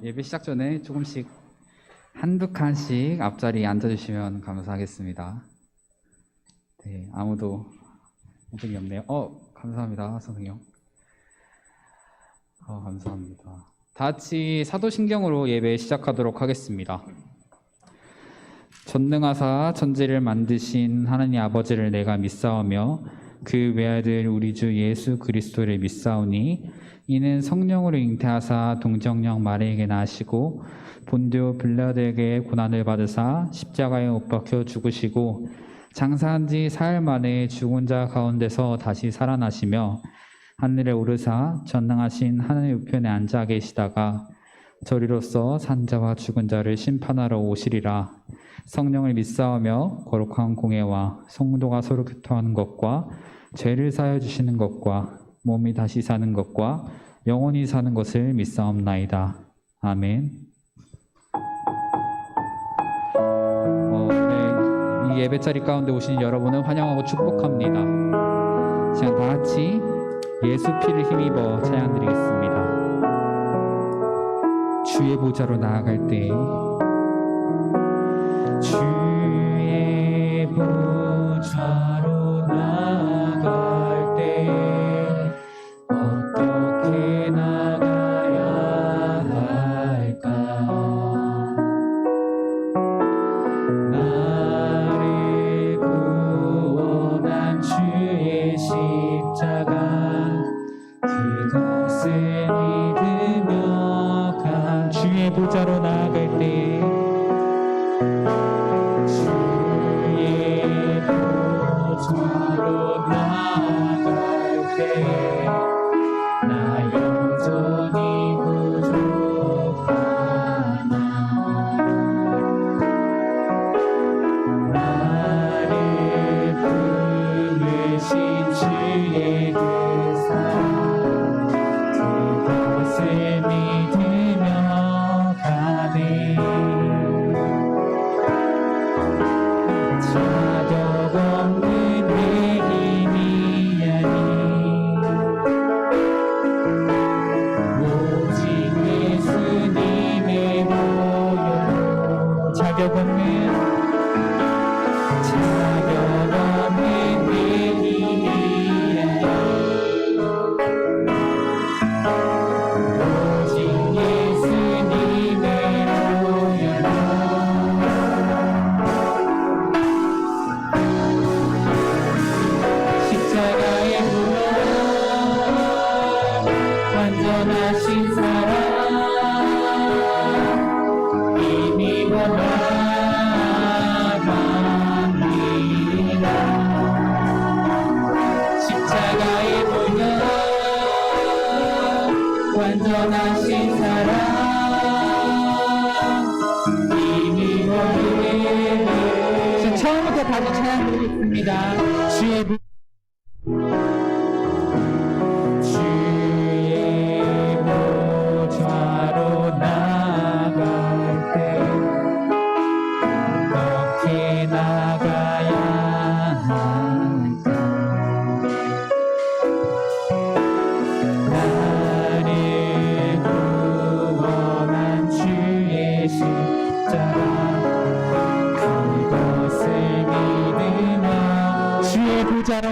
예배 시작 전에 조금씩 한두 칸씩 앞자리에 앉아주시면 감사하겠습니다. 네, 아무도 인정이 없네요. 감사합니다, 선생님. 감사합니다. 다 같이 사도신경으로 예배 시작하도록 하겠습니다. 전능하사 천지를 만드신 하나님 아버지를 내가 믿사오며 그 외아들 우리 주 예수 그리스도를 믿사오니 이는 성령으로 잉태하사 동정녀 마리에게 나시고 본디오 빌라도에게 고난을 받으사 십자가에 못 박혀 죽으시고 장사한 지 사흘 만에 죽은 자 가운데서 다시 살아나시며 하늘에 오르사 전능하신 하나님 우편에 앉아 계시다가 저리로서 산자와 죽은 자를 심판하러 오시리라. 성령을 믿사오며 거룩한 공예와 성도가 서로 교통하는 것과 죄를 사하여 주시는 것과 몸이 다시 사는 것과 영원히 사는 것을 믿사옵나이다. 아멘. 이 예배 자리 가운데 오신 여러분을 환영하고 축복합니다. 시간 다 같이 예수 피를 힘입어 찬양드리겠습니다. 주의 보좌로 나아갈 때 주의 보좌로 나아갈 때 어떻게 나가야 할까? 나를 구원한 주의 십자가 그것을 믿으며 간 주의 보좌로 나아갈 때 주의 보좌로 나아갈 때 나 여전히 부족하나 나를 부르신 주의 그 사랑 그것을 믿으며 가네 자격 없는 내 힘이 아니 오직 예수님의 보혈로 자격 없는 내 힘이 아니 오직 예수님의 보혈로 십자가의 보혈 완전하신 사랑 이미 나갑니다. 십자가의 보혈 완전하신 사랑 이미 오래되네. 처음부터 다시 찬양 드리겠습니다. 주의 보좌로 나아갈 때 어떻게 나가야 할까? 나를 구원한 주의 십자가 그것을 믿으며 주의 보좌로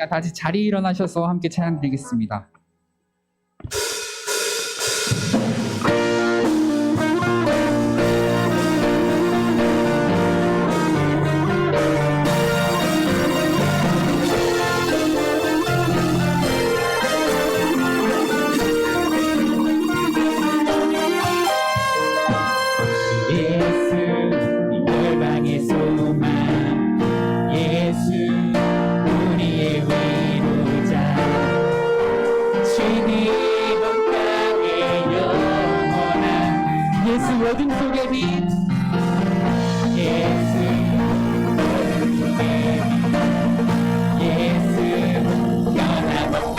자, 다시 자리 일어나셔서 함께 찬양 드리겠습니다. 예수 열방의 소망 예수 우리의 위로자 주님 국가의 영원한 예수 어둠 속의 빛, 예수 어둠 속의 빛 예수 변함없는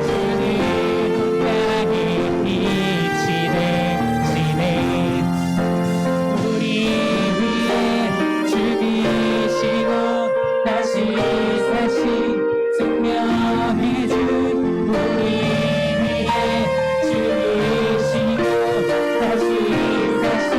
주님 국가의 빛이 되시네 우리 위해 죽이시고 다시 사신 생명의 주 우리 위해 죽이시고 다시 사신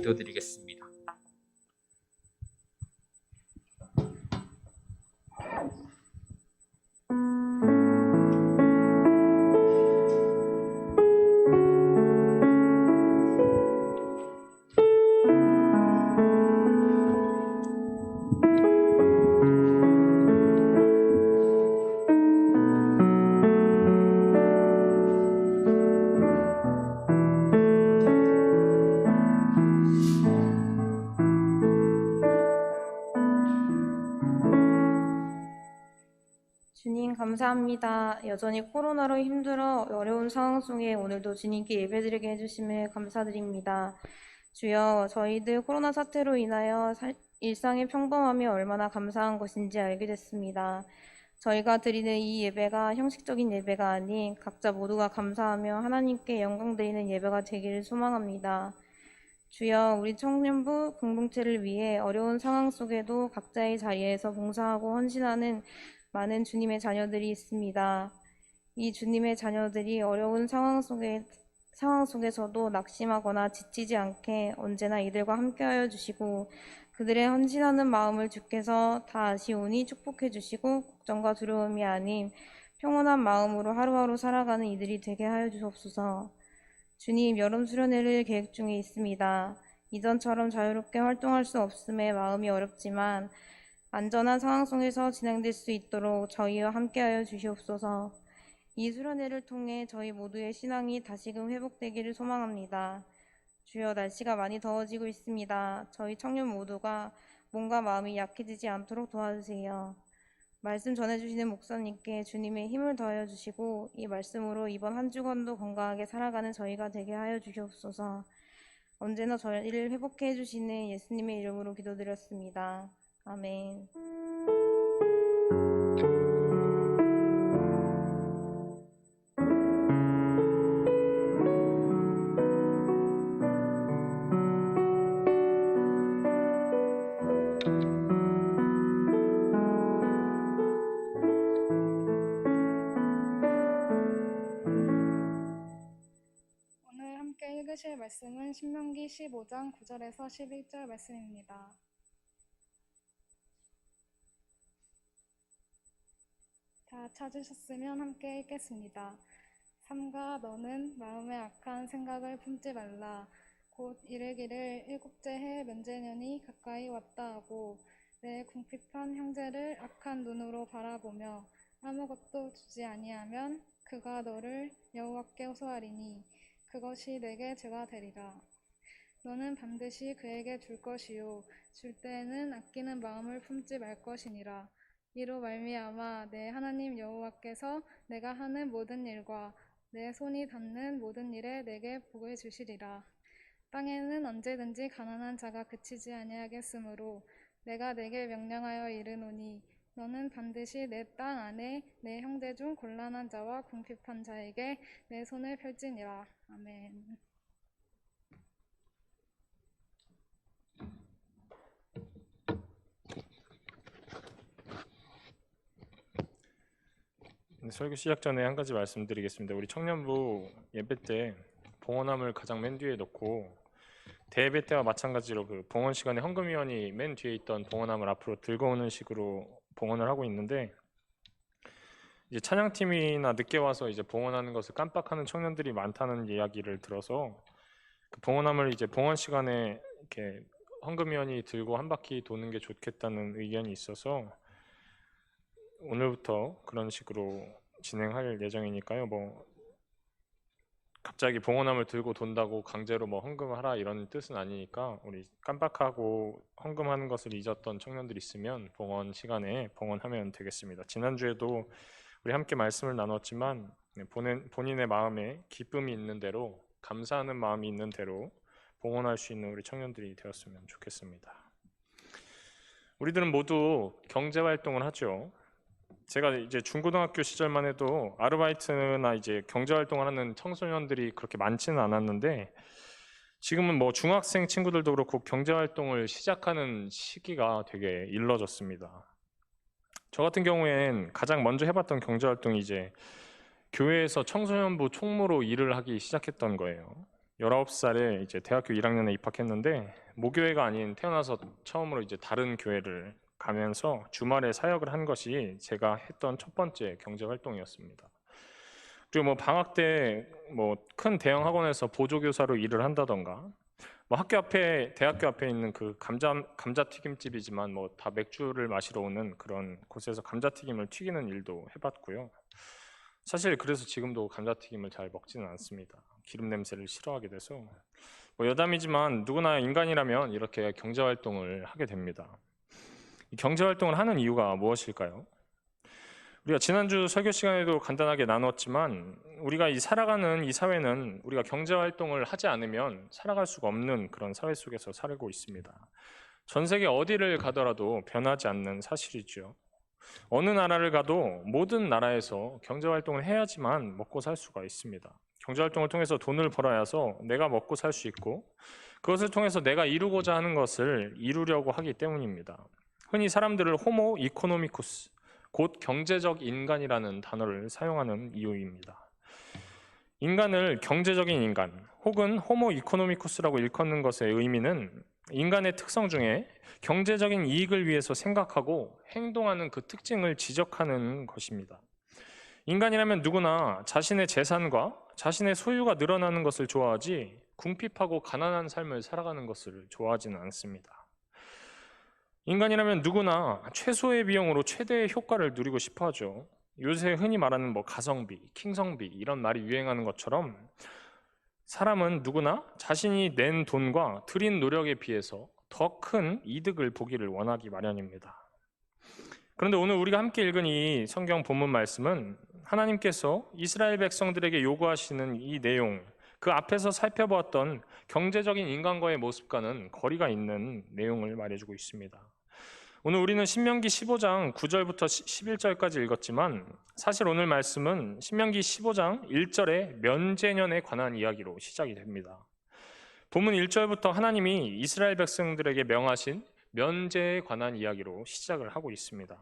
기도드리겠습니다. 주님 감사합니다. 여전히 코로나로 힘들어 어려운 상황 속에 오늘도 주님께 예배드리게 해주심을 감사드립니다. 주여, 저희들 코로나 사태로 인하여 일상의 평범함이 얼마나 감사한 것인지 알게 됐습니다. 저희가 드리는 이 예배가 형식적인 예배가 아닌 각자 모두가 감사하며 하나님께 영광 드리는 예배가 되기를 소망합니다. 주여, 우리 청년부 공동체를 위해 어려운 상황 속에도 각자의 자리에서 봉사하고 헌신하는 많은 주님의 자녀들이 있습니다. 이 주님의 자녀들이 어려운 상황 속에서도 낙심하거나 지치지 않게 언제나 이들과 함께하여 주시고 그들의 헌신하는 마음을 주께서 다 아시오니 축복해 주시고 걱정과 두려움이 아닌 평온한 마음으로 하루하루 살아가는 이들이 되게 하여 주옵소서. 주님, 여름 수련회를 계획 중에 있습니다. 이전처럼 자유롭게 활동할 수 없음에 마음이 어렵지만 안전한 상황 속에서 진행될 수 있도록 저희와 함께하여 주시옵소서. 이 수련회를 통해 저희 모두의 신앙이 다시금 회복되기를 소망합니다. 주여, 날씨가 많이 더워지고 있습니다. 저희 청년 모두가 몸과 마음이 약해지지 않도록 도와주세요. 말씀 전해주시는 목사님께 주님의 힘을 더하여 주시고 이 말씀으로 이번 한 주간도 건강하게 살아가는 저희가 되게 하여 주시옵소서. 언제나 저희를 회복해 주시는 예수님의 이름으로 기도드렸습니다. 아멘. 오늘 함께 읽으실 말씀은 신명기 15장 9절에서 11절 말씀입니다. 다 찾으셨으면 함께 읽겠습니다. 삼가 너는 마음에 악한 생각을 품지 말라. 곧 이르기를 일곱째 해 면제년이 가까이 왔다 하고 내 궁핍한 형제를 악한 눈으로 바라보며 아무것도 주지 아니하면 그가 너를 여호와께 호소하리니 그것이 내게 죄가 되리라. 너는 반드시 그에게 줄 것이요 줄 때에는 아끼는 마음을 품지 말 것이니라. 이로 말미암아 내 하나님 여호와께서 내가 하는 모든 일과 내 손이 닿는 모든 일에 내게 복을 주시리라. 땅에는 언제든지 가난한 자가 그치지 아니하겠으므로 내가 내게 명령하여 이르노니 너는 반드시 내 땅 안에 내 형제 중 곤란한 자와 궁핍한 자에게 내 손을 펼지니라. 아멘. 설교 시작 전에 한 가지 말씀드리겠습니다. 우리 청년부 예배 때 봉헌함을 가장 맨 뒤에 놓고 대예배 때와 마찬가지로 그 봉헌 시간에 헌금위원이 맨 뒤에 있던 봉헌함을 앞으로 들고 오는 식으로 봉헌을 하고 있는데, 이제 찬양팀이나 늦게 와서 이제 봉헌하는 것을 깜빡하는 청년들이 많다는 이야기를 들어서 그 봉헌함을 이제 봉헌 시간에 이렇게 헌금위원이 들고 한 바퀴 도는 게 좋겠다는 의견이 있어서 오늘부터 그런 식으로 진행할 예정이니까요. 뭐 갑자기 봉헌함을 들고 돈다고 강제로 뭐 헌금하라 이런 뜻은 아니니까 우리 깜빡하고 헌금하는 것을 잊었던 청년들이 있으면 봉헌 시간에 봉헌하면 되겠습니다. 지난주에도 우리 함께 말씀을 나눴지만 본인의 마음에 기쁨이 있는 대로, 감사하는 마음이 있는 대로 봉헌할 수 있는 우리 청년들이 되었으면 좋겠습니다. 우리들은 모두 경제활동을 하죠. 제가 이제 중고등학교 시절만 해도 아르바이트나 이제 경제활동을 하는 청소년들이 그렇게 많지는 않았는데, 지금은 뭐 중학생 친구들도 그렇고 경제활동을 시작하는 시기가 되게 일러졌습니다. 저 같은 경우엔 가장 먼저 해봤던 경제활동이 이제 교회에서 청소년부 총무로 일을 하기 시작했던 거예요. 19살에 이제 대학교 1학년에 입학했는데 모교회가 아닌 태어나서 처음으로 이제 다른 교회를 가면서 주말에 사역을 한 것이 제가 했던 첫 번째 경제 활동이었습니다. 그리고 뭐 방학 때 뭐 큰 대형 학원에서 보조교사로 일을 한다던가, 뭐 학교 앞에 대학교 앞에 있는 그 감자튀김집이지만 뭐 다 맥주를 마시러 오는 그런 곳에서 감자튀김을 튀기는 일도 해봤고요. 사실 그래서 지금도 감자튀김을 잘 먹지는 않습니다. 기름 냄새를 싫어하게 돼서. 뭐 여담이지만 누구나 인간이라면 이렇게 경제 활동을 하게 됩니다. 이 경제 활동을 하는 이유가 무엇일까요? 우리가 지난주 설교 시간에도 간단하게 나눴지만 우리가 살아가는 이 사회는 우리가 경제 활동을 하지 않으면 살아갈 수가 없는 그런 사회 속에서 살고 있습니다. 전 세계 어디를 가더라도 변하지 않는 사실이죠. 어느 나라를 가도 모든 나라에서 경제 활동을 해야지만 먹고 살 수가 있습니다. 경제 활동을 통해서 돈을 벌어야 해서 내가 먹고 살 수 있고, 그것을 통해서 내가 이루고자 하는 것을 이루려고 하기 때문입니다. 흔히 사람들을 호모 이코노미쿠스, 곧 경제적 인간이라는 단어를 사용하는 이유입니다. 인간을 경제적인 인간 혹은 호모 이코노미쿠스라고 일컫는 것의 의미는 인간의 특성 중에 경제적인 이익을 위해서 생각하고 행동하는 그 특징을 지적하는 것입니다. 인간이라면 누구나 자신의 재산과 자신의 소유가 늘어나는 것을 좋아하지 궁핍하고 가난한 삶을 살아가는 것을 좋아하지는 않습니다. 인간이라면 누구나 최소의 비용으로 최대의 효과를 누리고 싶어 하죠. 요새 흔히 말하는 뭐 가성비, 킹성비 이런 말이 유행하는 것처럼 사람은 누구나 자신이 낸 돈과 들인 노력에 비해서 더 큰 이득을 보기를 원하기 마련입니다. 그런데 오늘 우리가 함께 읽은 이 성경 본문 말씀은 하나님께서 이스라엘 백성들에게 요구하시는 이 내용, 그 앞에서 살펴보았던 경제적인 인간과의 모습과는 거리가 있는 내용을 말해주고 있습니다. 오늘 우리는 신명기 15장 9절부터 11절까지 읽었지만 사실 오늘 말씀은 신명기 15장 1절의 면제년에 관한 이야기로 시작이 됩니다. 본문 1절부터 하나님이 이스라엘 백성들에게 명하신 면제에 관한 이야기로 시작을 하고 있습니다.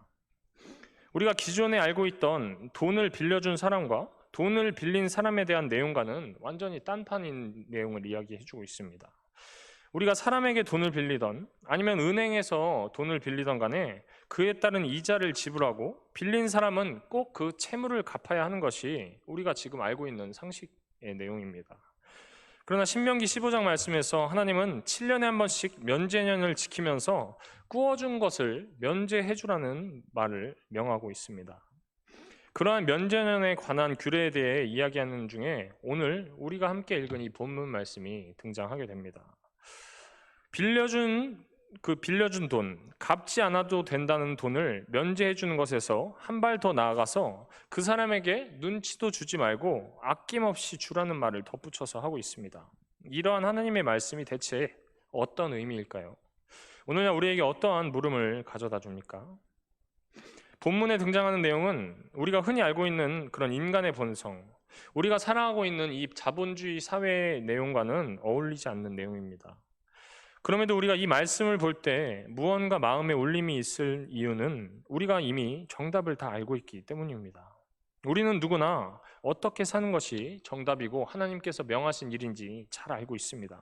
우리가 기존에 알고 있던 돈을 빌려준 사람과 돈을 빌린 사람에 대한 내용과는 완전히 딴판인 내용을 이야기해주고 있습니다. 우리가 사람에게 돈을 빌리던 아니면 은행에서 돈을 빌리던 간에 그에 따른 이자를 지불하고 빌린 사람은 꼭 그 채무를 갚아야 하는 것이 우리가 지금 알고 있는 상식의 내용입니다. 그러나 신명기 15장 말씀에서 하나님은 7년에 한 번씩 면제년을 지키면서 구워준 것을 면제해 주라는 말을 명하고 있습니다. 그러한 면제년에 관한 규례에 대해 이야기하는 중에 오늘 우리가 함께 읽은 이 본문 말씀이 등장하게 됩니다. 빌려준 돈, 갚지 않아도 된다는 돈을 면제해 주는 것에서 한 발 더 나아가서 그 사람에게 눈치도 주지 말고 아낌없이 주라는 말을 덧붙여서 하고 있습니다. 이러한 하나님의 말씀이 대체 어떤 의미일까요? 오늘날 우리에게 어떠한 물음을 가져다 줍니까? 본문에 등장하는 내용은 우리가 흔히 알고 있는 그런 인간의 본성, 우리가 살아가고 있는 이 자본주의 사회의 내용과는 어울리지 않는 내용입니다. 그럼에도 우리가 이 말씀을 볼 때 무언가 마음에 울림이 있을 이유는 우리가 이미 정답을 다 알고 있기 때문입니다. 우리는 누구나 어떻게 사는 것이 정답이고 하나님께서 명하신 일인지 잘 알고 있습니다.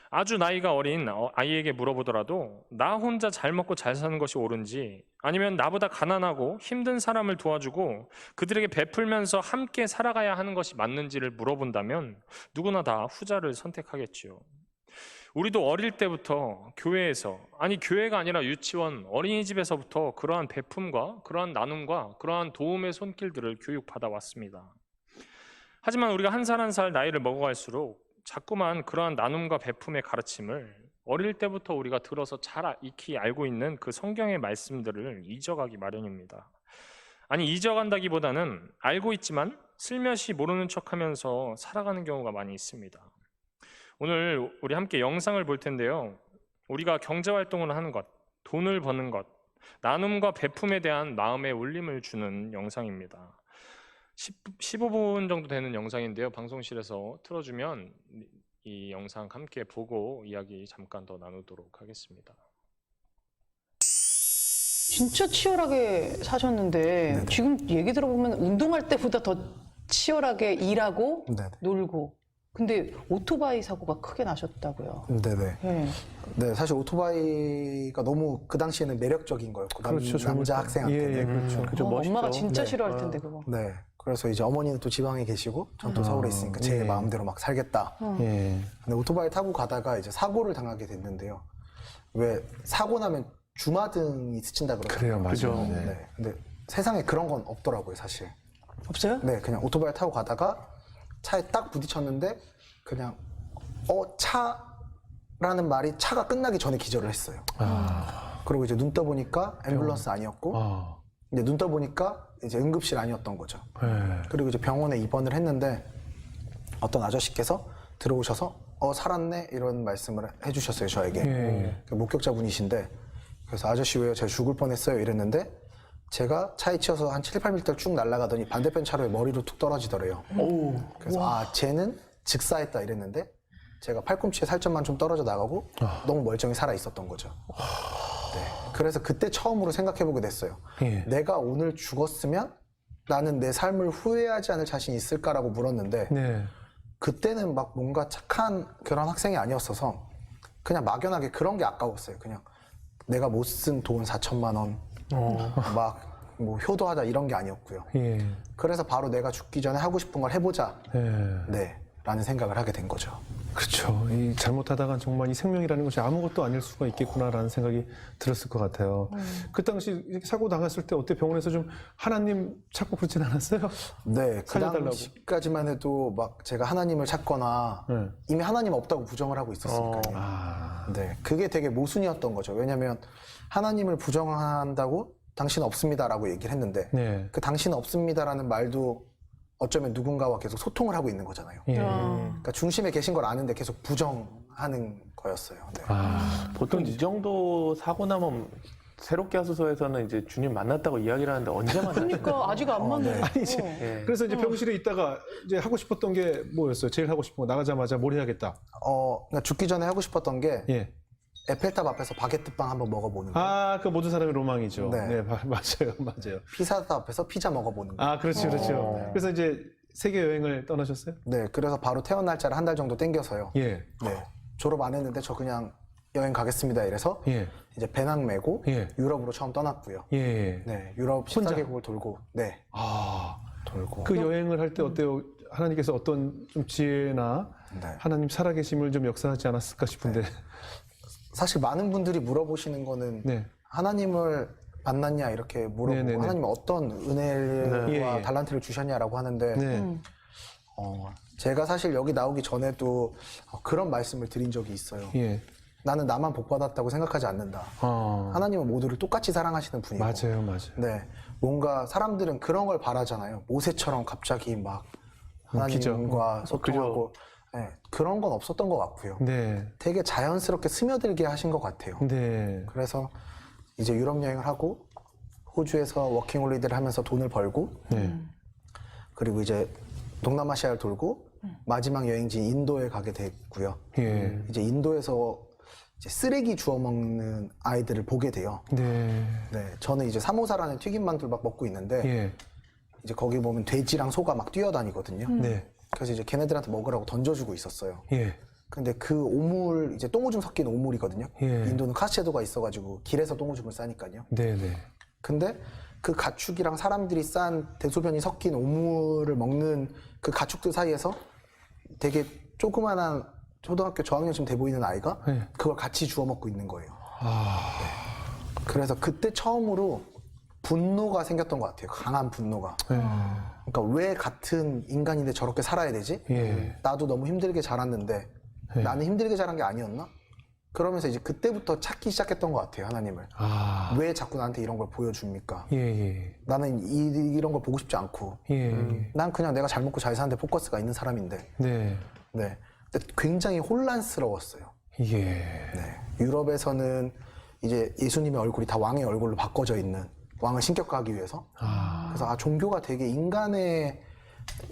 아주 나이가 어린 아이에게 물어보더라도 나 혼자 잘 먹고 잘 사는 것이 옳은지 아니면 나보다 가난하고 힘든 사람을 도와주고 그들에게 베풀면서 함께 살아가야 하는 것이 맞는지를 물어본다면 누구나 다 후자를 선택하겠지요. 우리도 어릴 때부터 교회에서, 아니 교회가 아니라 유치원, 어린이집에서부터 그러한 베품과 그러한 나눔과 그러한 도움의 손길들을 교육받아 왔습니다. 하지만 우리가 한 살 한 살 나이를 먹어갈수록 자꾸만 그러한 나눔과 베품의 가르침을 어릴 때부터 우리가 들어서 잘 익히 알고 있는 그 성경의 말씀들을 잊어가기 마련입니다. 아니 잊어간다기보다는 알고 있지만 슬며시 모르는 척하면서 살아가는 경우가 많이 있습니다. 오늘 우리 함께 영상을 볼 텐데요. 우리가 경제활동을 하는 것, 돈을 버는 것, 나눔과 베품에 대한 마음의 울림을 주는 영상입니다. 15분 정도 되는 영상인데요. 방송실에서 틀어주면 이 영상 함께 보고 이야기 잠깐 더 나누도록 하겠습니다. 진짜 치열하게 사셨는데 네네. 지금 얘기 들어보면 운동할 때보다 더 치열하게 일하고 네네. 놀고 근데 오토바이 사고가 크게 나셨다고요. 네네. 네. 네, 사실 오토바이가 너무 그 당시에는 매력적인 거였고 그렇죠, 젊을 남자 때. 학생한테는. 예, 그렇죠. 그죠, 멋있죠. 엄마가 진짜 네. 싫어할 텐데 그거. 네. 그래서 이제 어머니는 또 지방에 계시고 전 또 서울에 있으니까 제 예. 마음대로 막 살겠다. 예. 근데 오토바이 타고 가다가 이제 사고를 당하게 됐는데요. 왜 사고 나면 주마등이 스친다 그러잖아요. 그래요, 맞아요. 그죠. 네. 네. 근데 세상에 그런 건 없더라고요, 사실. 없어요? 네, 그냥 오토바이 타고 가다가 차에 딱 부딪혔는데 그냥 차라는 말이 차가 끝나기 전에 기절을 했어요. 그리고 이제 눈 떠보니까 앰뷸런스 아니었고 아, 이제 눈 떠보니까 이제 응급실 아니었던 거죠. 예. 그리고 이제 병원에 입원을 했는데 어떤 아저씨께서 들어오셔서 살았네 이런 말씀을 해주셨어요, 저에게. 예. 그 목격자분이신데 그래서 아저씨 왜요? 제가 죽을 뻔했어요 이랬는데 제가 차에 치여서 한 7, 8m 쭉 날아가더니 반대편 차로에 머리로 툭 떨어지더래요. 그래서 쟤는 직사했다 이랬는데 제가 팔꿈치에 살점만 좀 떨어져 나가고 너무 멀쩡히 살아 있었던 거죠. 네. 그래서 그때 처음으로 생각해보게 됐어요. 예. 내가 오늘 죽었으면 나는 내 삶을 후회하지 않을 자신이 있을까라고 물었는데 네. 그때는 막 뭔가 착한 그런 학생이 아니었어서 그냥 막연하게 그런 게 아까웠어요. 그냥 내가 못 쓴 돈 4천만 원, 막 뭐 효도하자 이런 게 아니었고요. 예. 그래서 바로 내가 죽기 전에 하고 싶은 걸 해보자. 예. 네. 라는 생각을 하게 된 거죠. 그렇죠. 이 잘못하다간 정말 이 생명이라는 것이 아무것도 아닐 수가 있겠구나라는 생각이 들었을 것 같아요. 그 당시 이렇게 사고 당했을 때 어때 병원에서 좀 하나님 찾고 그러진 않았어요? 네. 그 살려달라고. 당시까지만 해도 막 제가 하나님을 찾거나 네. 이미 하나님 없다고 부정을 하고 있었으니까요. 아, 네. 그게 되게 모순이었던 거죠. 왜냐면 하나님을 부정한다고 당신은 없습니다라고 얘기를 했는데 네. 그 당신은 없습니다라는 말도 어쩌면 누군가와 계속 소통을 하고 있는 거잖아요. 예. 그러니까 중심에 계신 걸 아는데 계속 부정하는 거였어요. 네. 아, 보통 이 정도 사고 나면 새롭게 하소서에서는 이제 주님 만났다고 이야기를 하는데 언제 만났어요? 그러니까 아직 안 만나요. 아니, 이제 예. 그래서 이제 병실에 있다가 이제 하고 싶었던 게 뭐였어요? 제일 하고 싶은 거 나가자마자 뭘 해야겠다. 그러니까 죽기 전에 하고 싶었던 게 예. 에펠탑 앞에서 바게트빵 한번 먹어보는 거. 아, 그 모든 사람의 로망이죠. 네. 네, 맞아요, 맞아요. 피사탑 앞에서 피자 먹어보는 거. 아, 그렇죠, 그렇죠. 그래서 이제 세계 여행을 떠나셨어요? 네, 그래서 바로 퇴원 날짜를 한 달 정도 땡겨서요. 예, 네, 졸업 안 했는데 저 그냥 여행 가겠습니다. 이래서 예, 이제 배낭 메고 예. 유럽으로 처음 떠났고요. 예. 네, 유럽 혼자? 14개국을 돌고, 네, 아, 돌고. 그 여행을 할 때 어때요? 하나님께서 어떤 좀 지혜나 네. 하나님 살아계심을 좀 역사하지 않았을까 싶은데. 사실 많은 분들이 물어보시는 거는 네. 하나님을 만났냐 이렇게 물어보고 네네네. 하나님은 어떤 은혜와 네. 예, 예. 달란트를 주셨냐라고 하는데 네. 제가 사실 여기 나오기 전에도 그런 말씀을 드린 적이 있어요. 예. 나는 나만 복받았다고 생각하지 않는다. 하나님은 모두를 똑같이 사랑하시는 분이고. 맞아요, 맞아요. 네, 뭔가 사람들은 그런 걸 바라잖아요. 모세처럼 갑자기 막 웃기죠. 하나님과 소통하고 네, 그런 건 없었던 것 같고요. 네. 되게 자연스럽게 스며들게 하신 것 같아요. 네. 그래서 이제 유럽 여행을 하고 호주에서 워킹홀리데이를 하면서 돈을 벌고 네. 그리고 이제 동남아시아를 돌고 마지막 여행지인 인도에 가게 됐고요. 예. 이제 인도에서 이제 쓰레기 주워 먹는 아이들을 보게 돼요. 네. 네, 저는 이제 사모사라는 튀김만두를 막 먹고 있는데 예. 이제 거기 보면 돼지랑 소가 막 뛰어다니거든요. 네. 그래서 이제 걔네들한테 먹으라고 던져주고 있었어요. 예. 근데 그 오물 이제 똥오줌 섞인 오물이거든요. 예. 인도는 카스체도가 있어가지고 길에서 똥오줌을 싸니까요. 네, 네. 근데 그 가축이랑 사람들이 싼 대소변이 섞인 오물을 먹는 그 가축들 사이에서 되게 조그만한 초등학교 저학년쯤 돼 보이는 아이가 네. 그걸 같이 주워 먹고 있는 거예요. 아, 그래서 그때 처음으로 분노가 생겼던 것 같아요. 강한 분노가. 네. 그러니까 왜 같은 인간인데 저렇게 살아야 되지? 예. 나도 너무 힘들게 자랐는데 네. 나는 힘들게 자란 게 아니었나? 그러면서 이제 그때부터 찾기 시작했던 것 같아요. 하나님을. 아, 왜 자꾸 나한테 이런 걸 보여줍니까? 예, 예. 나는 이런 걸 보고 싶지 않고 예. 난 그냥 내가 잘 먹고 잘 사는데 포커스가 있는 사람인데 네. 네. 근데 굉장히 혼란스러웠어요. 예. 네. 유럽에서는 이제 예수님의 얼굴이 다 왕의 얼굴로 바꿔져 있는 왕을 신격화하기 위해서 아, 그래서 종교가 되게 인간의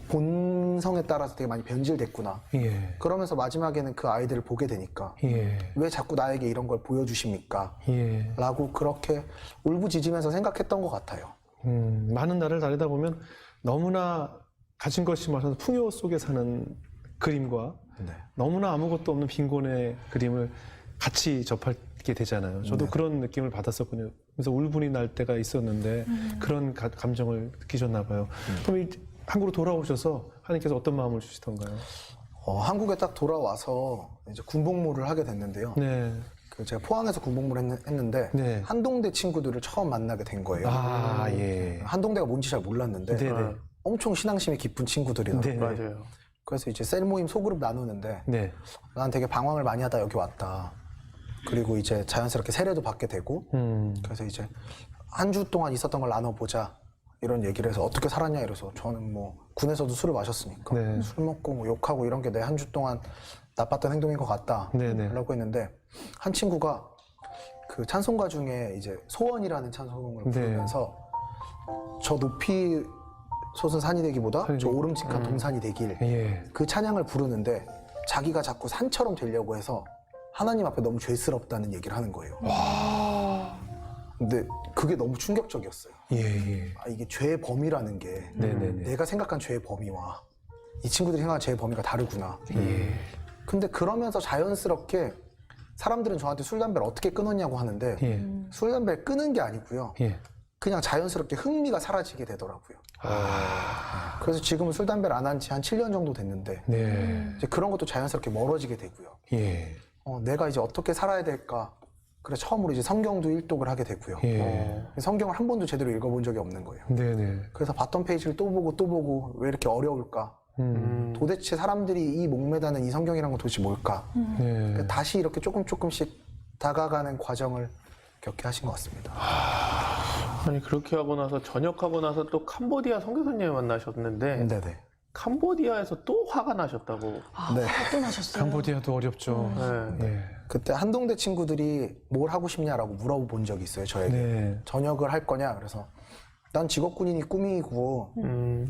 본성에 따라서 되게 많이 변질됐구나. 예. 그러면서 마지막에는 그 아이들을 보게 되니까 예. 왜 자꾸 나에게 이런 걸 보여주십니까? 예. 라고 그렇게 울부짖으면서 생각했던 것 같아요. 많은 날을 다니다 보면 너무나 가진 것이 많아서 풍요 속에 사는 그림과 네. 너무나 아무것도 없는 빈곤의 그림을 같이 접하게 되잖아요. 저도 네. 그런 느낌을 받았었거든요. 그래서 울분이 날 때가 있었는데 그런 감정을 느끼셨나 봐요. 그럼 한국으로 돌아오셔서 하나님께서 어떤 마음을 주시던가요? 한국에 딱 돌아와서 이제 군복무를 하게 됐는데요. 네. 제가 포항에서 군복무를 했는데 네. 한동대 친구들을 처음 만나게 된 거예요. 아, 예. 한동대가 뭔지 잘 몰랐는데 네네. 엄청 신앙심이 깊은 친구들이더라고요. 네. 맞아요. 그래서 이제 셀 모임 소그룹 나누는데 네. 난 되게 방황을 많이 하다 여기 왔다. 그리고 이제 자연스럽게 세례도 받게 되고 그래서 이제 한 주 동안 있었던 걸 나눠보자 이런 얘기를 해서 어떻게 살았냐 이래서 저는 뭐 군에서도 술을 마셨으니까 네. 술 먹고 뭐 욕하고 이런 게 내 한 주 동안 나빴던 행동인 것 같다 네네. 라고 했는데 한 친구가 그 찬송가 중에 이제 소원이라는 찬송을 네. 부르면서 저 높이 솟은 산이 되기보다 산이 저 되기- 오름직한 동산이 되길 예. 그 찬양을 부르는데 자기가 자꾸 산처럼 되려고 해서 하나님 앞에 너무 죄스럽다는 얘기를 하는 거예요. 근데 그게 너무 충격적이었어요. 예, 예. 이게 죄의 범위라는 게 네네네. 내가 생각한 죄의 범위와 이 친구들이 생각한 죄의 범위가 다르구나. 예. 근데 그러면서 자연스럽게 사람들은 저한테 술, 담배를 어떻게 끊었냐고 하는데 예. 술, 담배를 끊은 게 아니고요. 예. 그냥 자연스럽게 흥미가 사라지게 되더라고요. 그래서 지금은 술, 담배를 안 한 지 한 7년 정도 됐는데 네. 이제 그런 것도 자연스럽게 멀어지게 되고요. 예. 내가 이제 어떻게 살아야 될까. 그래서 처음으로 이제 성경도 일독을 하게 되고요. 예. 성경을 한 번도 제대로 읽어본 적이 없는 거예요. 네네. 그래서 봤던 페이지를 또 보고 왜 이렇게 어려울까? 도대체 사람들이 이 목매다는 이 성경이란 건 도대체 뭘까? 네. 그러니까 다시 이렇게 조금씩 다가가는 과정을 겪게 하신 것 같습니다. 아니 그렇게 하고 나서 전역하고 나서 또 캄보디아 선교사님을 만나셨는데 네네. 캄보디아에서 또 화가 나셨다고. 네. 또 나셨어요? 캄보디아도 어렵죠. 네. 예. 그때 한동대 친구들이 뭘 하고 싶냐라고 물어본 적이 있어요, 저에게. 네. 전역을 할 거냐? 그래서 난 직업군인이 꿈이고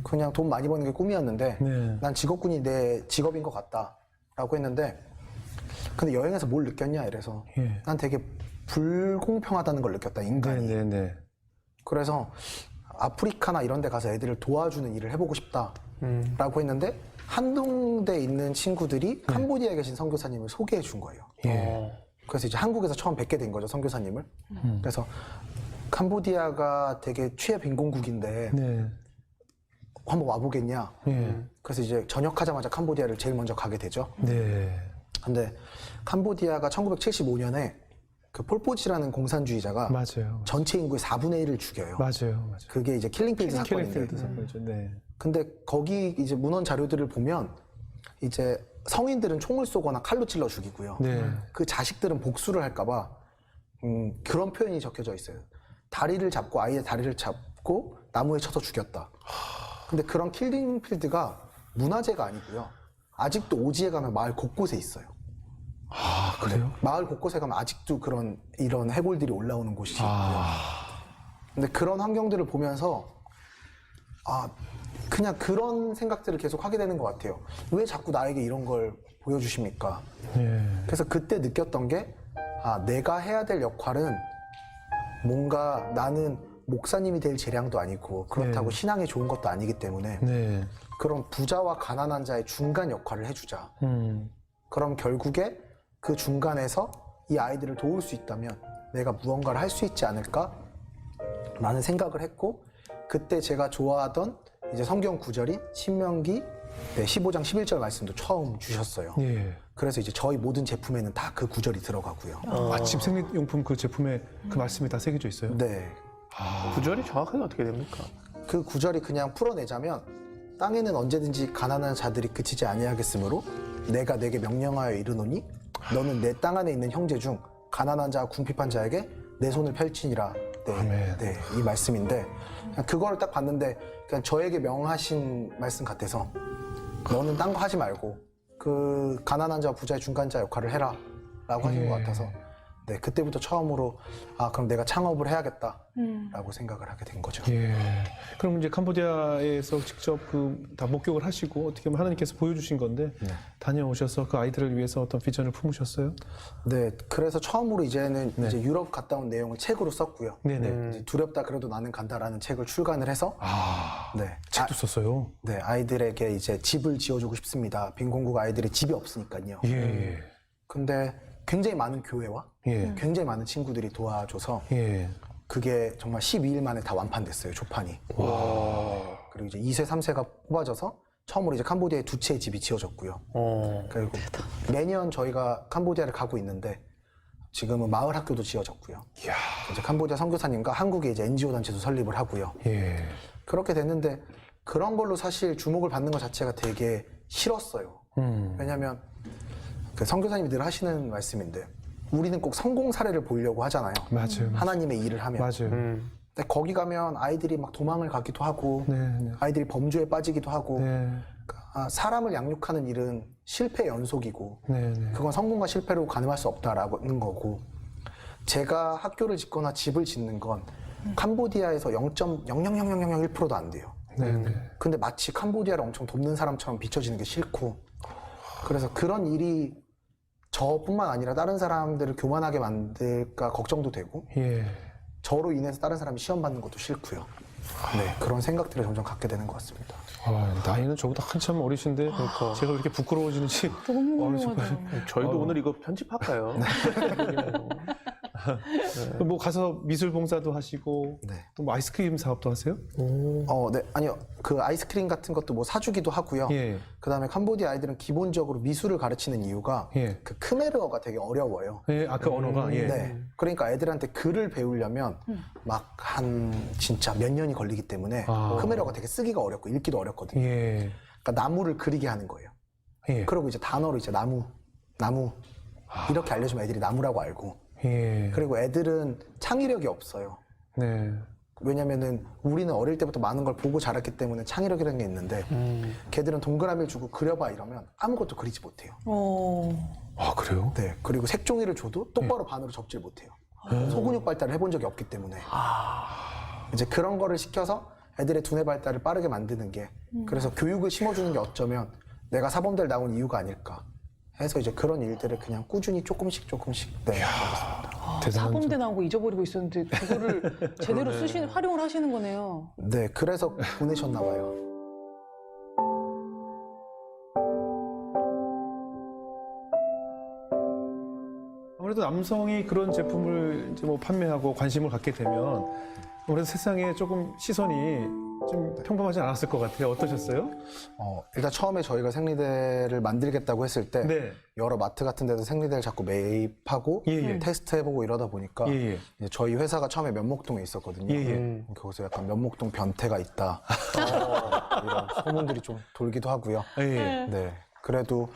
그냥 돈 많이 버는 게 꿈이었는데 네. 난 직업군이 내 직업인 것 같다라고 했는데 근데 여행에서 뭘 느꼈냐 이래서 예. 난 되게 불공평하다는 걸 느꼈다, 인간이. 네네네. 그래서 아프리카나 이런 데 가서 애들을 도와주는 일을 해보고 싶다라고 했는데 한동대에 있는 친구들이 캄보디아에 계신 선교사님을 소개해 준 거예요. 예. 그래서 이제 한국에서 처음 뵙게 된 거죠, 선교사님을. 그래서 캄보디아가 되게 취해 빈곤국인데 네. 한번 와보겠냐. 예. 그래서 이제 전역하자마자 캄보디아를 제일 먼저 가게 되죠. 네. 근데 캄보디아가 1975년에 그 폴포치라는 공산주의자가 맞아요. 전체 인구의 4분의 1을 죽여요. 맞아요. 그게 이제 킬링필드 사건인데. 킬링필드 사건이죠. 네. 근데 거기 이제 문헌 자료들을 보면 이제 성인들은 총을 쏘거나 칼로 찔러 죽이고요. 네. 그 자식들은 복수를 할까봐 그런 표현이 적혀져 있어요. 다리를 잡고 아이의 다리를 잡고 나무에 쳐서 죽였다. 근데 그런 킬링필드가 문화재가 아니고요. 아직도 오지에 가면 마을 곳곳에 있어요. 아, 그래요? 마을 곳곳에 가면 아직도 이런 해골들이 올라오는 곳이 있고요. 근데 그런 환경들을 보면서 그냥 그런 생각들을 계속 하게 되는 것 같아요. 왜 자꾸 나에게 이런 걸 보여주십니까? 예. 그래서 그때 느꼈던 게 내가 해야 될 역할은 뭔가 나는 목사님이 될 재량도 아니고 그렇다고 네. 신앙에 좋은 것도 아니기 때문에 네. 그런 부자와 가난한 자의 중간 역할을 해주자. 그럼 결국에 그 중간에서 이 아이들을 도울 수 있다면 내가 무언가를 할 수 있지 않을까? 라는 생각을 했고 그때 제가 좋아하던 이제 성경 구절인 신명기 15장 11절 말씀도 처음 주셨어요. 예. 그래서 이제 저희 모든 제품에는 다 그 구절이 들어가고요. 집 생리용품 그 제품에 그 말씀이 다 새겨져 있어요? 네. 구절이 정확하게 어떻게 됩니까? 그 구절이 그냥 풀어내자면 땅에는 언제든지 가난한 자들이 그치지 아니하겠으므로 내가 내게 명령하여 이르노니 너는 내 땅 안에 있는 형제 중 가난한 자와 궁핍한 자에게 내 손을 펼치니라. 아멘. 네, 이 말씀인데 그냥 그거를 딱 봤는데 그냥 저에게 명하신 말씀 같아서 너는 딴 거 하지 말고 그 가난한 자와 부자의 중간자 역할을 해라 라고 하신 것 같아서 네, 그때부터 처음으로 그럼 내가 창업을 해야겠다라고 생각을 하게 된 거죠. 예. 그럼 이제 캄보디아에서 직접 다 목격을 하시고 어떻게 보면 하나님께서 보여주신 건데 네. 다녀오셔서 그 아이들을 위해서 어떤 비전을 품으셨어요? 네, 그래서 처음으로 이제는 이제 유럽 갔다 온 내용을 책으로 썼고요. 네네. 이제 두렵다 그래도 나는 간다라는 책을 출간을 해서 네, 책도 썼어요. 네, 아이들에게 이제 집을 지어주고 싶습니다. 빈곤국 아이들이 집이 없으니까요. 예. 근데 굉장히 많은 교회와 예. 굉장히 많은 친구들이 도와줘서 예. 그게 정말 12일 만에 다 완판됐어요, 조판이. 그리고 이제 2세, 3세가 뽑아져서 처음으로 이제 캄보디아에 2채의 집이 지어졌고요. 그리고 매년 저희가 캄보디아를 가고 있는데 지금은 마을 학교도 지어졌고요. 이야. 이제 캄보디아 선교사님과 한국의 이제 NGO 단체도 설립을 하고요. 예. 그렇게 됐는데 그런 걸로 사실 주목을 받는 것 자체가 되게 싫었어요. 왜냐하면 그 선교사님이 늘 하시는 말씀인데 우리는 꼭 성공 사례를 보려고 하잖아요. 맞아요. 하나님의 일을 하면. 맞아요. 근데 거기 가면 아이들이 막 도망을 가기도 하고 네. 아이들이 범죄에 빠지기도 하고 네. 사람을 양육하는 일은 실패의 연속이고 네. 그건 성공과 실패로 가늠할 수 없다라는 거고 제가 학교를 짓거나 집을 짓는 건 캄보디아에서 0.0000001%도 안 돼요. 네. 근데 마치 캄보디아를 엄청 돕는 사람처럼 비춰지는 게 싫고 그래서 그런 일이 저뿐만 아니라 다른 사람들을 교만하게 만들까 걱정도 되고 예. 저로 인해서 다른 사람이 시험 받는 것도 싫고요. 네, 그런 생각들을 점점 갖게 되는 것 같습니다. 나이는 저보다 한참 어리신데 제가 왜 이렇게 부끄러워지는지 너무 정말. 훌륭하다. 저희도 오늘 이거 편집할까요? 뭐 가서 미술 봉사도 하시고 네. 또 뭐 아이스크림 사업도 하세요? 네, 아니요. 그 아이스크림 같은 것도 뭐 사주기도 하고요. 예. 그 다음에 캄보디아 아이들은 기본적으로 미술을 가르치는 이유가 예. 그 크메르어가 되게 어려워요. 예. 그 언어가 예. 네. 그러니까 애들한테 글을 배우려면 막 진짜 몇 년이 걸리기 때문에 크메르어가 되게 쓰기가 어렵고 읽기도 어렵거든요. 예. 그러니까 나무를 그리게 하는 거예요. 예. 그리고 이제 단어로 이제 나무 이렇게 알려주면 애들이 나무라고 알고. 예. 그리고 애들은 창의력이 없어요. 네. 왜냐면은 우리는 어릴 때부터 많은 걸 보고 자랐기 때문에 창의력이라는 게 있는데 걔들은 동그라미를 주고 그려봐 이러면 아무것도 그리지 못해요. 아, 그래요? 네. 그리고 색종이를 줘도 똑바로 반으로 적질 못해요. 소근육 발달을 해본 적이 없기 때문에. 이제 그런 거를 시켜서 애들의 두뇌 발달을 빠르게 만드는 게 그래서 교육을 심어주는 게 어쩌면 내가 사범대를 나온 이유가 아닐까 해서 이제 그런 일들을 그냥 꾸준히 조금씩 네. 대단한 사범대 나오고 잊어버리고 있었는데 그거를 제대로 활용을 하시는 거네요. 네. 그래서 보내셨나 봐요. 아무래도 남성이 그런 제품을 이제 뭐 판매하고 관심을 갖게 되면 아무래도 세상에 조금 시선이 좀 평범하지 않았을 것 같아요. 어떠셨어요? 일단 처음에 저희가 생리대를 만들겠다고 했을 때 네. 여러 마트 같은 데서 생리대를 자꾸 매입하고 예. 테스트 해보고 이러다 보니까 예. 이제 저희 회사가 처음에 면목동에 있었거든요. 예. 거기서 약간 면목동 변태가 있다 이런 소문들이 좀 돌기도 하고요. 예. 네. 그래도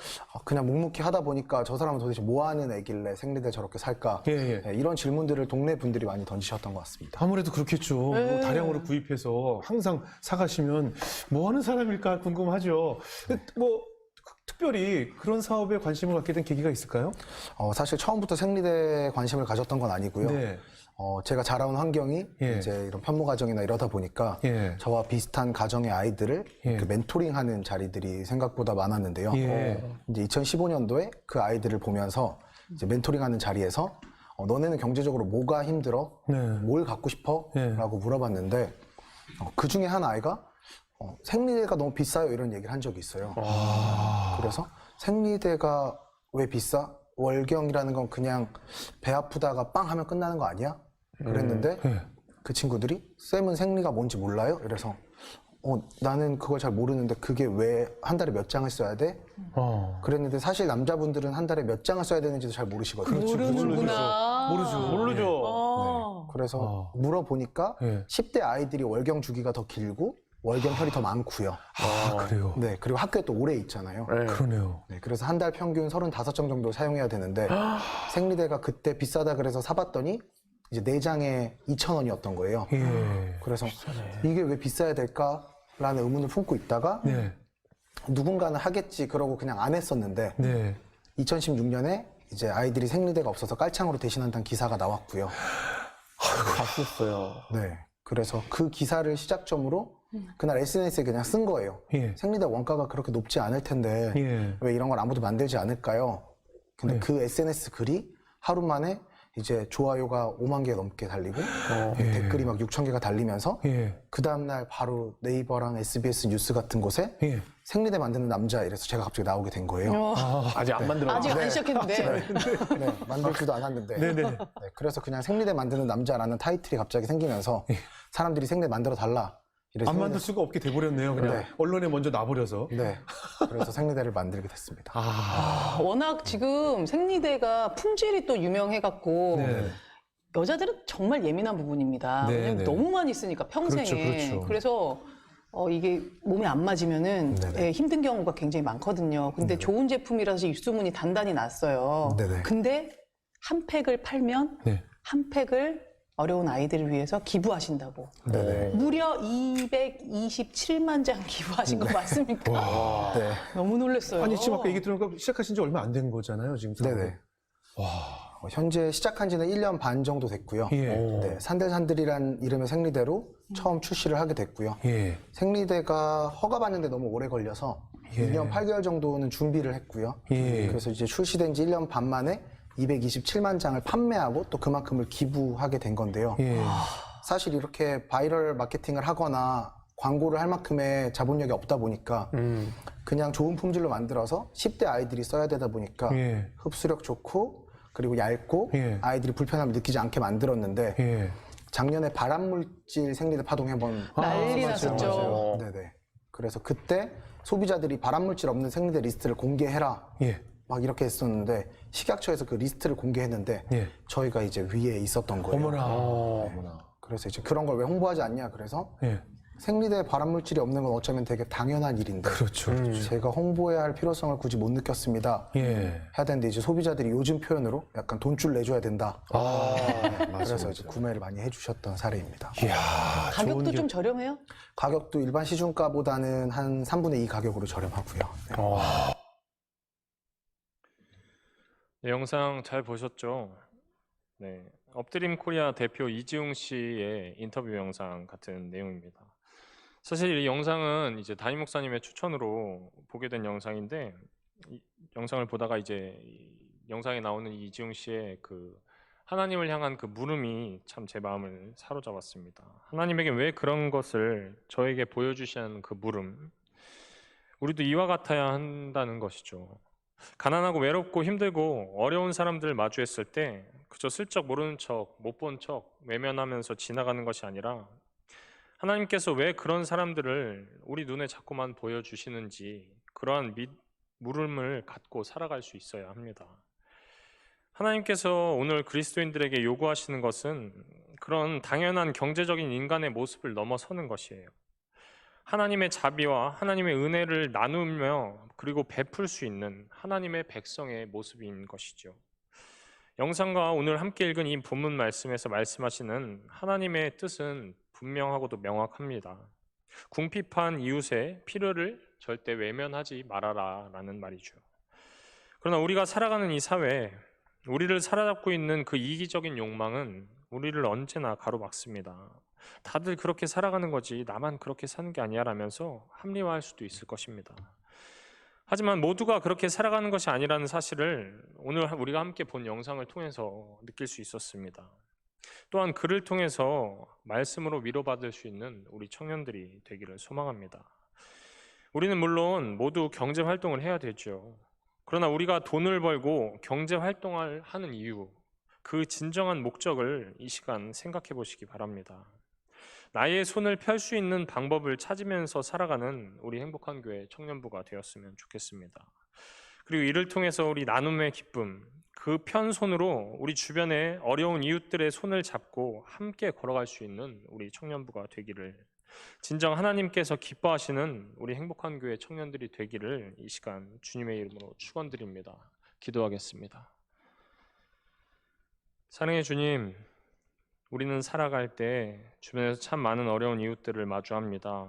그냥 묵묵히 하다 보니까 저 사람은 도대체 뭐 하는 애길래 생리대 저렇게 살까? 예. 네, 이런 질문들을 동네 분들이 많이 던지셨던 것 같습니다. 아무래도 그렇겠죠. 뭐 다량으로 구입해서 항상 사가시면 뭐 하는 사람일까 궁금하죠. 근데 뭐 특별히 그런 사업에 관심을 갖게 된 계기가 있을까요? 사실 처음부터 생리대에 관심을 가졌던 건 아니고요. 네. 제가 자라온 환경이 예. 이제 이런 편모 가정이나 이러다 보니까 예. 저와 비슷한 가정의 아이들을 예. 그 멘토링하는 자리들이 생각보다 많았는데요. 예. 이제 2015년도에 그 아이들을 보면서 이제 멘토링하는 자리에서 너네는 경제적으로 뭐가 힘들어? 네. 뭘 갖고 싶어? 예. 라고 물어봤는데 그 중에 한 아이가 생리대가 너무 비싸요 이런 얘기를 한 적이 있어요. 그래서 생리대가 왜 비싸? 월경이라는 건 그냥 배 아프다가 빵 하면 끝나는 거 아니야? 그랬는데 예. 그 친구들이 쌤은 생리가 뭔지 몰라요? 이래서 나는 그걸 잘 모르는데 그게 왜 한 달에 몇 장을 써야 돼? 그랬는데 사실 남자분들은 한 달에 몇 장을 써야 되는지도 잘 모르시거든요. 모르는구나. 모르죠. 네. 그래서 물어보니까 예. 10대 아이들이 월경 주기가 더 길고 월경혈이 더 많고요. 그래요. 네, 그리고 학교에 또 오래 있잖아요. 그러네요. 네, 그래서 한 달 평균 35장 정도 사용해야 되는데 생리대가 그때 비싸다 그래서 사봤더니 이제 4장에 2,000원이었던 거예요. 예. 그래서 이게 왜 비싸야 될까라는 의문을 품고 있다가 네. 누군가는 하겠지 그러고 그냥 안 했었는데 네. 2016년에 이제 아이들이 생리대가 없어서 깔창으로 대신한다는 기사가 나왔고요. 봤었어요. 네. 그래서 그 기사를 시작점으로 그날 SNS에 그냥 쓴 거예요. 예. 생리대 원가가 그렇게 높지 않을 텐데 예. 왜 이런 걸 아무도 만들지 않을까요? 근데 네. 그 SNS 글이 하루 만에 이제 좋아요가 5만 개 넘게 달리고 예. 댓글이 막 6천 개가 달리면서 예. 그 다음날 바로 네이버랑 SBS 뉴스 같은 곳에 예. 생리대 만드는 남자 이래서 제가 갑자기 나오게 된 거예요. 아직 안 만들어. 아직 안 시작했는데. 네, 만들지도 않았는데. 네네. 네, 그래서 그냥 생리대 만드는 남자라는 타이틀이 갑자기 생기면서 사람들이 생리대 만들어 달라. 이래서 안 만들 수가 없게 돼버렸네요. 그냥 네. 언론에 먼저 놔버려서. 네, 그래서 생리대를 만들게 됐습니다. 워낙 지금 생리대가 품질이 또 유명해갖고 네. 여자들은 정말 예민한 부분입니다. 네, 왜냐면 네. 너무 많이 쓰니까 평생에. 그렇죠, 그렇죠. 서 이게 몸에 안 맞으면은 네네. 예, 힘든 경우가 굉장히 많거든요. 근데 좋은 제품이라서 입소문이 단단히 났어요. 네네. 근데 한 팩을 팔면 네. 한 팩을 어려운 아이들을 위해서 기부하신다고. 네네. 무려 227만 장 기부하신 거 맞습니까? 네. 너무 놀랐어요. 아니 지금 아까 얘기 들으니까 시작하신 지 얼마 안 된 거잖아요, 지금. 네네. 현재 시작한 지는 1년 반 정도 됐고요. 예. 네, 산들산들이란 이름의 생리대로 처음 출시를 하게 됐고요. 예. 생리대가 허가받는데 너무 오래 걸려서 예. 2년 8개월 정도는 준비를 했고요. 예. 그래서 이제 출시된 지 1년 반 만에 227만 장을 판매하고 또 그만큼을 기부하게 된 건데요. 예. 사실 이렇게 바이럴 마케팅을 하거나 광고를 할 만큼의 자본력이 없다 보니까 그냥 좋은 품질로 만들어서 10대 아이들이 써야 되다 보니까 예. 흡수력 좋고 그리고 얇고 예. 아이들이 불편함을 느끼지 않게 만들었는데 예. 작년에 발암물질 생리대 파동 해본 난리 맞아요, 났었죠. 맞아요. 네네. 그래서 그때 소비자들이 발암물질 없는 생리대 리스트를 공개해라 예. 막 이렇게 했었는데 식약처에서 그 리스트를 공개했는데 예. 저희가 이제 위에 있었던 거예요. 어머나. 그래서 이제 그런 걸 왜 홍보하지 않냐 그래서 예. 생리대에 발암물질이 없는 건 어쩌면 되게 당연한 일인데 그렇죠. 제가 홍보해야 할 필요성을 굳이 못 느꼈습니다. 예. 해야 되는데 이제 소비자들이 요즘 표현으로 약간 돈줄 내줘야 된다. 그래서 이제 구매를 많이 해주셨던 사례입니다. 이야, 가격도 좋은 좀 저렴해요? 가격도 일반 시중가보다는 한 3분의 2 가격으로 저렴하고요. 네. 네, 영상 잘 보셨죠? 네, 업드림 코리아 대표 이지웅 씨의 인터뷰 영상 같은 내용입니다. 사실 이 영상은 이제 담임 목사님의 추천으로 보게 된 영상인데 이 영상을 보다가 이제 이 영상에 나오는 이지웅 씨의 그 하나님을 향한 그 물음이 참 제 마음을 사로잡았습니다. 하나님에게 왜 그런 것을 저에게 보여주시는 그 물음, 우리도 이와 같아야 한다는 것이죠. 가난하고 외롭고 힘들고 어려운 사람들을 마주했을 때 그저 슬쩍 모르는 척, 못 본 척 외면하면서 지나가는 것이 아니라 하나님께서 왜 그런 사람들을 우리 눈에 자꾸만 보여주시는지 그러한 물음을 갖고 살아갈 수 있어야 합니다. 하나님께서 오늘 그리스도인들에게 요구하시는 것은 그런 당연한 경제적인 인간의 모습을 넘어서는 것이에요. 하나님의 자비와 하나님의 은혜를 나누며 그리고 베풀 수 있는 하나님의 백성의 모습인 것이죠. 영상과 오늘 함께 읽은 이 본문 말씀에서 말씀하시는 하나님의 뜻은 분명하고도 명확합니다. 궁핍한 이웃의 필요를 절대 외면하지 말아라 라는 말이죠. 그러나 우리가 살아가는 이 사회, 우리를 사로잡고 있는 그 이기적인 욕망은 우리를 언제나 가로막습니다. 다들 그렇게 살아가는 거지 나만 그렇게 사는 게 아니야 라면서 합리화할 수도 있을 것입니다. 하지만 모두가 그렇게 살아가는 것이 아니라는 사실을 오늘 우리가 함께 본 영상을 통해서 느낄 수 있었습니다. 또한 그를 통해서 말씀으로 위로받을 수 있는 우리 청년들이 되기를 소망합니다. 우리는 물론 모두 경제 활동을 해야 되죠. 그러나 우리가 돈을 벌고 경제 활동을 하는 이유, 그 진정한 목적을 이 시간 생각해 보시기 바랍니다. 나의 손을 펼 수 있는 방법을 찾으면서 살아가는 우리 행복한 교회 청년부가 되었으면 좋겠습니다. 그리고 이를 통해서 우리 나눔의 기쁨, 그 편손으로 우리 주변의 어려운 이웃들의 손을 잡고 함께 걸어갈 수 있는 우리 청년부가 되기를, 진정 하나님께서 기뻐하시는 우리 행복한 교회 청년들이 되기를 이 시간 주님의 이름으로 축원드립니다. 기도하겠습니다. 사랑의 주님, 우리는 살아갈 때 주변에서 참 많은 어려운 이웃들을 마주합니다.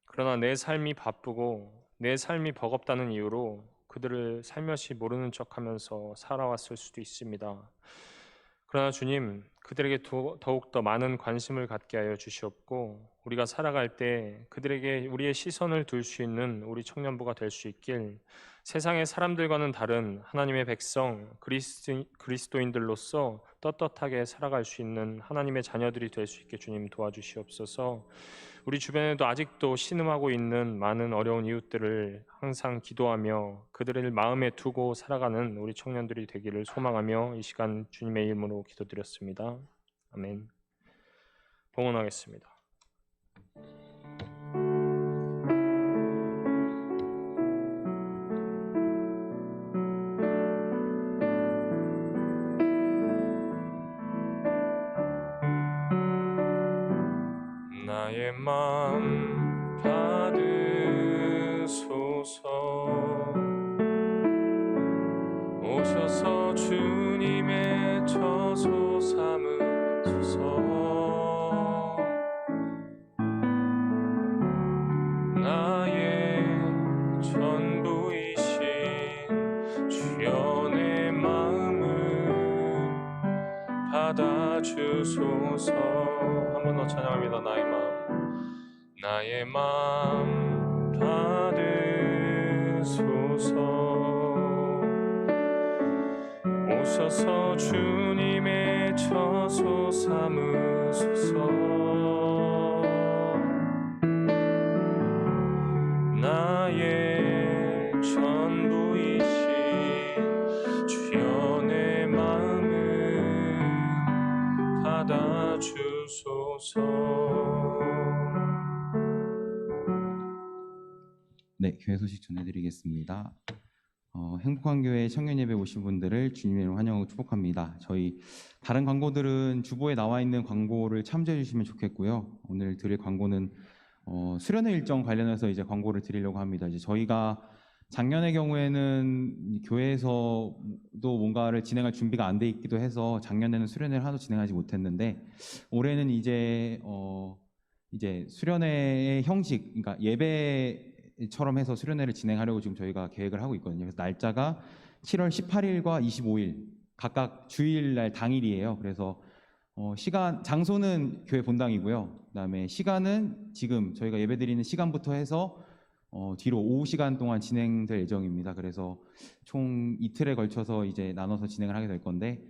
그러나 내 삶이 바쁘고 내 삶이 버겁다는 이유로 그들을 살며시 모르는 척하면서 살아왔을 수도 있습니다. 그러나 주님, 그들에게 더욱 더 많은 관심을 갖게 하여 주시옵고 우리가 살아갈 때 그들에게 우리의 시선을 둘 수 있는 우리 청년부가 될 수 있길, 세상의 사람들과는 다른 하나님의 백성 그리스도인들로서 떳떳하게 살아갈 수 있는 하나님의 자녀들이 될 수 있게 주님 도와주시옵소서. 우리 주변에도 아직도 신음하고 있는 많은 어려운 이웃들을 항상 기도하며 그들을 마음에 두고 살아가는 우리 청년들이 되기를 소망하며 이 시간 주님의 이름으로 기도드렸습니다. 아멘. 봉헌하겠습니다. 나의 맘 받으소서. 오셔서 주님의 처소 삼으소서. 나의 전부이신 주여 내 마음을 받아주소서. 한 번 더 찬양합니다. 나의 마음 받으소서. 오셔서 주님의 처소 삼으소서. 나의 전부이신 주여 내 마음을 받아주소서. 네, 교회 소식 전해드리겠습니다. 행복한 교회 청년 예배 오신 분들을 주님의 이름으로 환영하고 축복합니다. 저희 다른 광고들은 주보에 나와 있는 광고를 참조해 주시면 좋겠고요. 오늘 드릴 광고는 수련회 일정 관련해서 이제 광고를 드리려고 합니다. 이제 저희가 작년의 경우에는 교회에서도 뭔가를 진행할 준비가 안 돼 있기도 해서 작년에는 수련회를 하나도 진행하지 못했는데 올해는 이제 수련회의 형식, 그러니까 예배처럼 해서 수련회를 진행하려고 지금 저희가 계획을 하고 있거든요. 그래서 날짜가 7월 18일과 25일 각각 주일날 당일이에요. 그래서 장소는 교회 본당이고요. 그다음에 시간은 지금 저희가 예배드리는 시간부터 해서 뒤로 오후 시간 동안 진행될 예정입니다. 그래서 총 이틀에 걸쳐서 이제 나눠서 진행을 하게 될 건데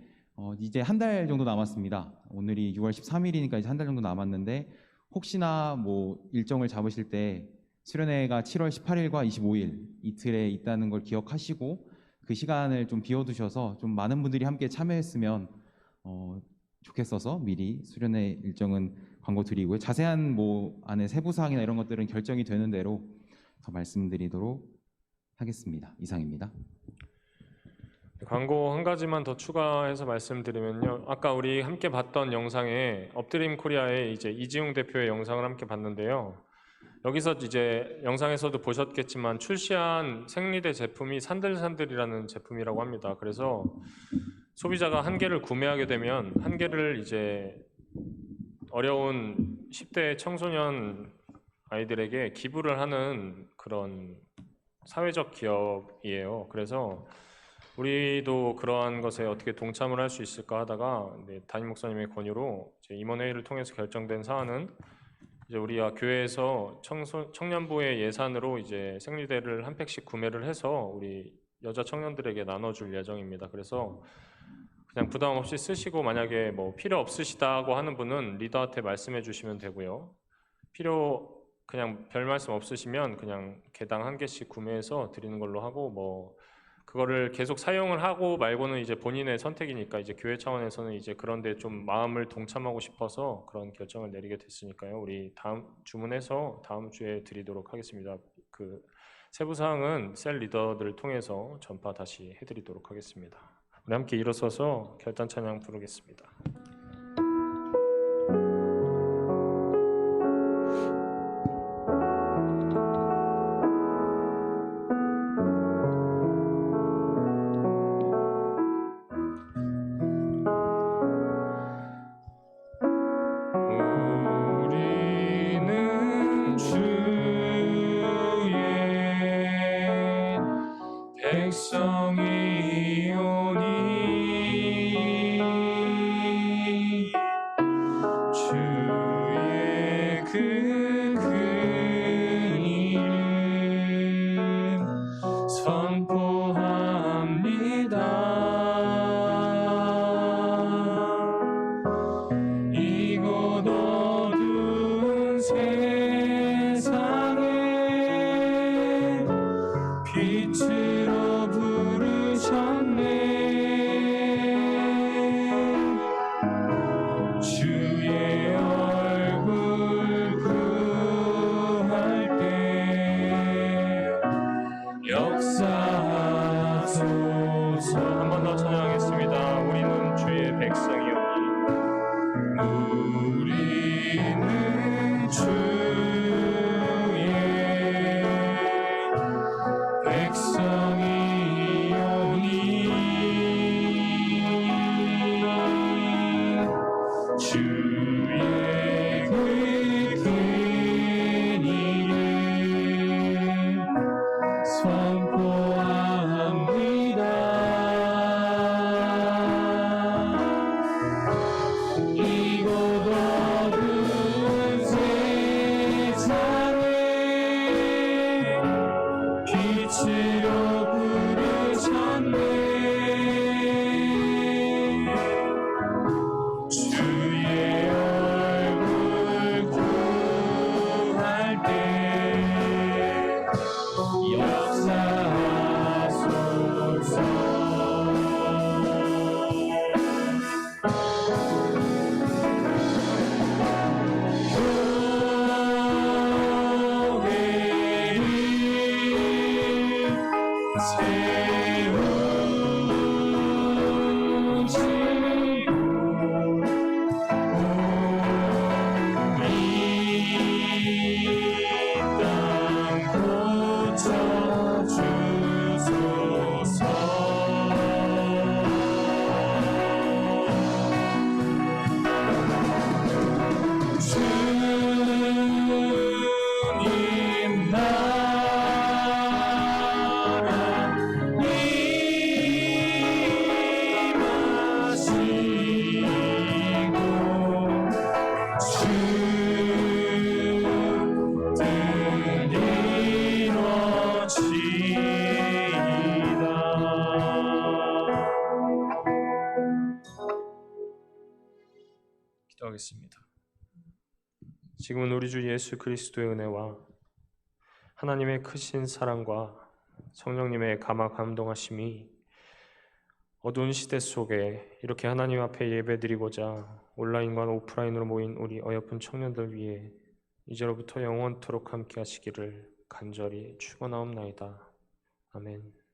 이제 한 달 정도 남았습니다. 오늘이 6월 13일이니까 이제 한 달 정도 남았는데 혹시나 뭐 일정을 잡으실 때 수련회가 7월 18일과 25일 이틀에 있다는 걸 기억하시고 그 시간을 좀 비워두셔서 좀 많은 분들이 함께 참여했으면 좋겠어서 미리 수련회 일정은 광고 드리고요. 자세한 뭐 안에 세부 사항이나 이런 것들은 결정이 되는 대로 더 말씀드리도록 하겠습니다. 이상입니다. 광고 한 가지만 더 추가해서 말씀드리면요. 아까 우리 함께 봤던 영상에 업드림 코리아의 이제 이지웅 대표의 영상을 함께 봤는데요. 여기서 이제 영상에서도 보셨겠지만 출시한 생리대 제품이 산들산들이라는 제품이라고 합니다. 그래서 소비자가 한 개를 구매하게 되면 한 개를 이제 어려운 10대 청소년 아이들에게 기부를 하는 그런 사회적 기업이에요. 그래서 우리도 그러한 것에 어떻게 동참을 할 수 있을까 하다가 담임 목사님의 권유로 이제 임원회의를 통해서 결정된 사안은 이제 우리가 교회에서 청년부의 예산으로 이제 생리대를 한 팩씩 구매를 해서 우리 여자 청년들에게 나눠줄 예정입니다. 그래서 그냥 부담 없이 쓰시고 만약에 뭐 필요 없으시다고 하는 분은 리더한테 말씀해 주시면 되고요. 그냥 별 말씀 없으시면 그냥 개당 한 개씩 구매해서 드리는 걸로 하고 뭐 그거를 계속 사용을 하고 말고는 이제 본인의 선택이니까 이제 교회 차원에서는 이제 그런데 좀 마음을 동참하고 싶어서 그런 결정을 내리게 됐으니까요. 우리 주문해서 다음 주에 드리도록 하겠습니다. 그 세부 사항은 셀 리더들을 통해서 전파 다시 해드리도록 하겠습니다. 우리 함께 일어서서 결단 찬양 부르겠습니다. 우리는 주의 주의 백성이오니 주의 그 은혜를 선포합니다. 이곳 어두운 세상에 빛으로 부르셨네. 주의 얼굴 구할 때 역사하소서. 주님 나라 임하시고 주 뜻이 이루어지이다. 기도하겠습니다. 지금은 우리 주 예수 그리스도의 은혜와 하나님의 크신 사랑과 성령님의 감화 감동하심이 어두운 시대 속에 이렇게 하나님 앞에 예배드리고자 온라인과 오프라인으로 모인 우리 어여쁜 청년들 위해 이제로부터 영원토록 함께 하시기를 간절히 축원하옵나이다. 아멘.